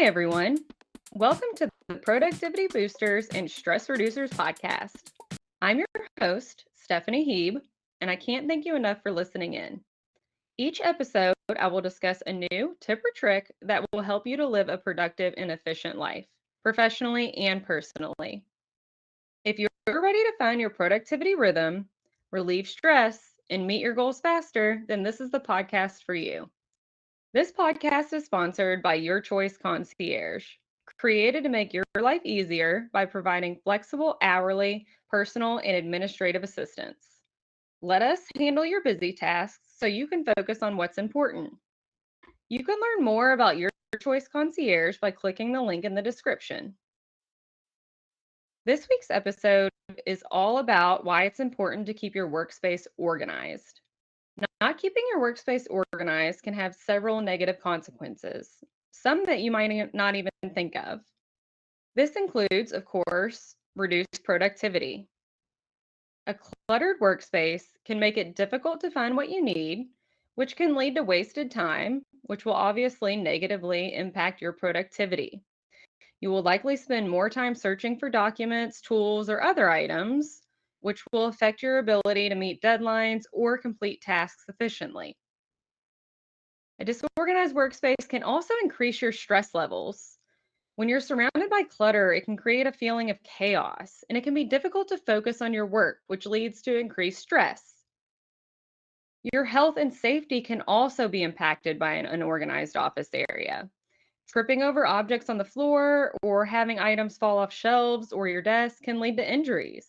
everyone. Welcome to the Productivity Boosters and Stress Reducers podcast. I'm your host, Stephanie Heeb, and I can't thank you enough for listening in. Each episode, I will discuss a new tip or trick that will help you to live a productive and efficient life, professionally and personally. If you're ready to find your productivity rhythm, relieve stress, and meet your goals faster, then this is the podcast for you. This podcast is sponsored by Your Choice Concierge, created to make your life easier by providing flexible hourly, personal, and administrative assistance. Let us handle your busy tasks so you can focus on what's important. You can learn more about Your Choice Concierge by clicking the link in the description. This week's episode is all about why it's important to keep your workspace organized. Not keeping your workspace organized can have several negative consequences, some that you might not even think of. This includes, of course, reduced productivity. A cluttered workspace can make it difficult to find what you need, which can lead to wasted time, which will obviously negatively impact your productivity. You will likely spend more time searching for documents, tools, or other items, which will affect your ability to meet deadlines or complete tasks efficiently. A disorganized workspace can also increase your stress levels. When you're surrounded by clutter, it can create a feeling of chaos, and it can be difficult to focus on your work, which leads to increased stress. Your health and safety can also be impacted by an unorganized office area. Tripping over objects on the floor or having items fall off shelves or your desk can lead to injuries.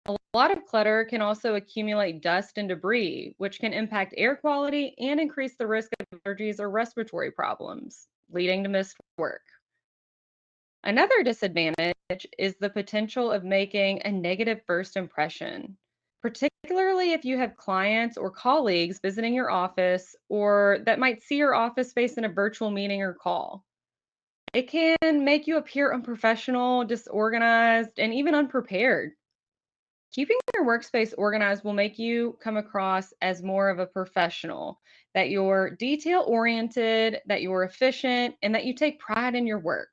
A lot of clutter can also accumulate dust and debris, which can impact air quality and increase the risk of allergies or respiratory problems, leading to missed work. Another disadvantage is the potential of making a negative first impression, particularly if you have clients or colleagues visiting your office or that might see your office space in a virtual meeting or call. It can make you appear unprofessional, disorganized, and even unprepared. Keeping your workspace organized will make you come across as more of a professional, that you're detail oriented, that you're efficient, and that you take pride in your work.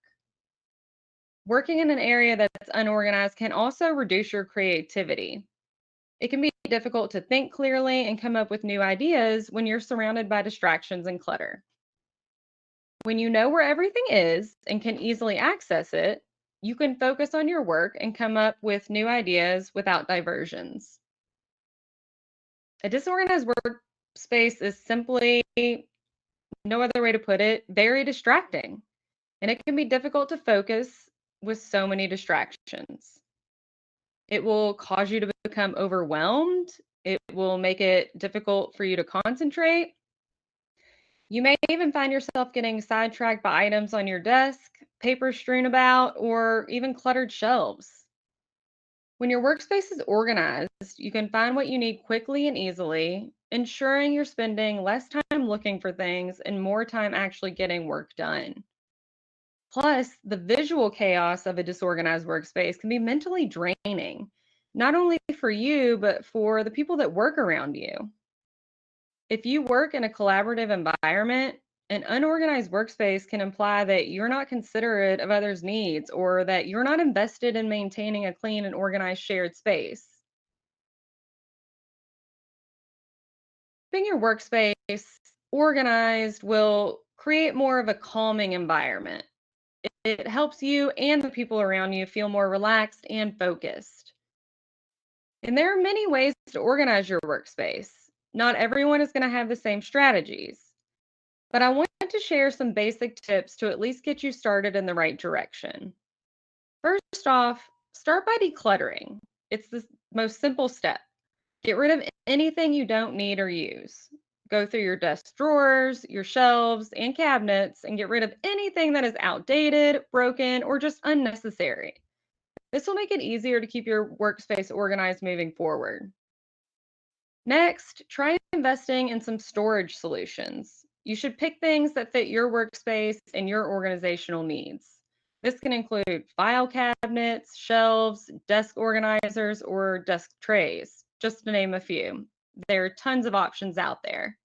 Working in an area that's unorganized can also reduce your creativity. It can be difficult to think clearly and come up with new ideas when you're surrounded by distractions and clutter. When you know where everything is and can easily access it, you can focus on your work and come up with new ideas without diversions. A disorganized workspace is simply, no other way to put it, very distracting, and it can be difficult to focus with so many distractions. It will cause you to become overwhelmed. It will make it difficult for you to concentrate. You may even find yourself getting sidetracked by items on your desk, paper strewn about, or even cluttered shelves. When your workspace is organized, you can find what you need quickly and easily, ensuring you're spending less time looking for things and more time actually getting work done. Plus, the visual chaos of a disorganized workspace can be mentally draining, not only for you, but for the people that work around you. If you work in a collaborative environment, an unorganized workspace can imply that you're not considerate of others' needs or that you're not invested in maintaining a clean and organized shared space. Keeping your workspace organized will create more of a calming environment. It helps you and the people around you feel more relaxed and focused. And there are many ways to organize your workspace. Not everyone is going to have the same strategies, but I want to share some basic tips to at least get you started in the right direction. First off, start by decluttering. It's the most simple step. Get rid of anything you don't need or use. Go through your desk drawers, your shelves, and cabinets and get rid of anything that is outdated, broken, or just unnecessary. This will make it easier to keep your workspace organized moving forward. Next, try investing in some storage solutions. You should pick things that fit your workspace and your organizational needs. This can include file cabinets, shelves, desk organizers, or desk trays, just to name a few. There are tons of options out there.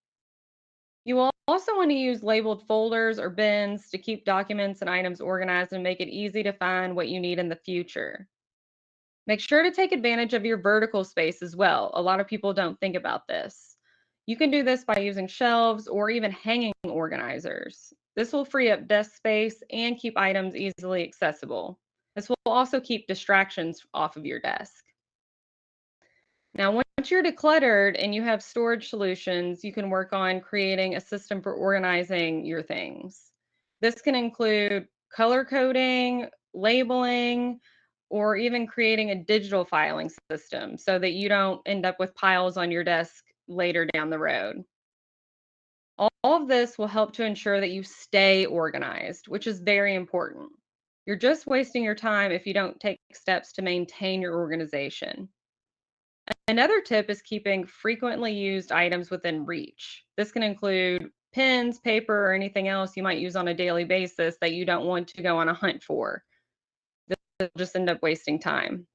You will also want to use labeled folders or bins to keep documents and items organized and make it easy to find what you need in the future. Make sure to take advantage of your vertical space as well. A lot of people don't think about this. You can do this by using shelves or even hanging organizers. This will free up desk space and keep items easily accessible. This will also keep distractions off of your desk. Now, once you're decluttered and you have storage solutions, you can work on creating a system for organizing your things. This can include color coding, labeling, or even creating a digital filing system so that you don't end up with piles on your desk later down the road. All of this will help to ensure that you stay organized, which is very important. You're just wasting your time if you don't take steps to maintain your organization. Another tip is keeping frequently used items within reach. This can include pens, paper, or anything else you might use on a daily basis that you don't want to go on a hunt for. This will just end up wasting time.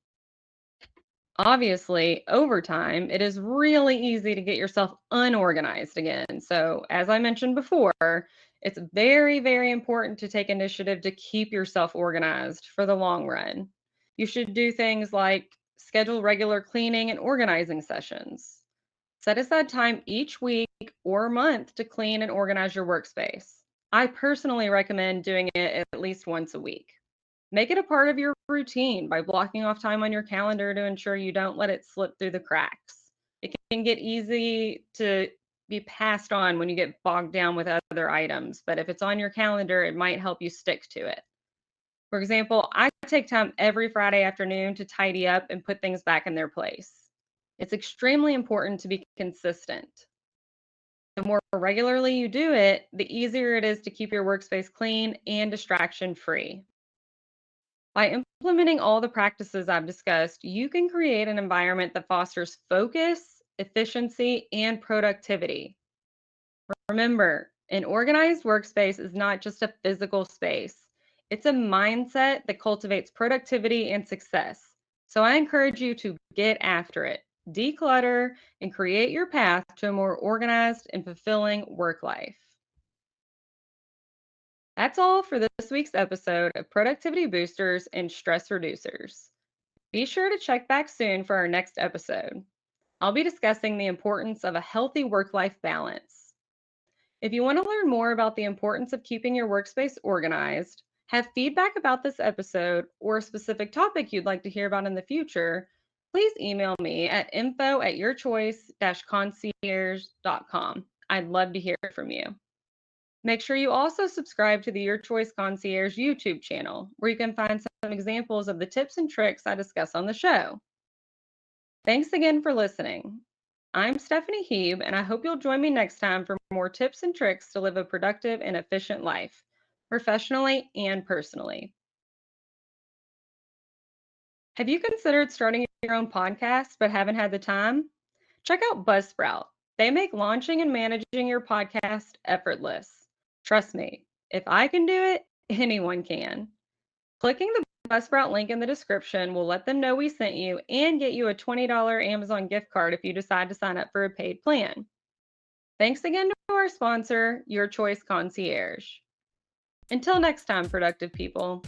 Obviously, over time, it is really easy to get yourself unorganized again. So, as I mentioned before, it's very, very important to take initiative to keep yourself organized for the long run. You should do things like schedule regular cleaning and organizing sessions. Set aside time each week or month to clean and organize your workspace. I personally recommend doing it at least once a week. Make it a part of your routine by blocking off time on your calendar to ensure you don't let it slip through the cracks. It can get easy to be passed on when you get bogged down with other items, but if it's on your calendar, it might help you stick to it. For example, I take time every Friday afternoon to tidy up and put things back in their place. It's extremely important to be consistent. The more regularly you do it, the easier it is to keep your workspace clean and distraction free. By implementing all the practices I've discussed, you can create an environment that fosters focus, efficiency, and productivity. Remember, an organized workspace is not just a physical space, it's a mindset that cultivates productivity and success. So I encourage you to get after it, declutter, and create your path to a more organized and fulfilling work life. That's all for this week's episode of Productivity Boosters and Stress Reducers. Be sure to check back soon for our next episode. I'll be discussing the importance of a healthy work life balance. If you want to learn more about the importance of keeping your workspace organized, have feedback about this episode, or a specific topic you'd like to hear about in the future, please email me at info@yourchoice-concierge.com. I'd love to hear from you. Make sure you also subscribe to the Your Choice Concierge YouTube channel, where you can find some examples of the tips and tricks I discuss on the show. Thanks again for listening. I'm Stephanie Hebe, and I hope you'll join me next time for more tips and tricks to live a productive and efficient life, professionally and personally. Have you considered starting your own podcast but haven't had the time? Check out Buzzsprout. They make launching and managing your podcast effortless. Trust me, if I can do it, anyone can. Clicking the Buzzsprout link in the description will let them know we sent you and get you a $20 Amazon gift card if you decide to sign up for a paid plan. Thanks again to our sponsor, Your Choice Concierge. Until next time, productive people.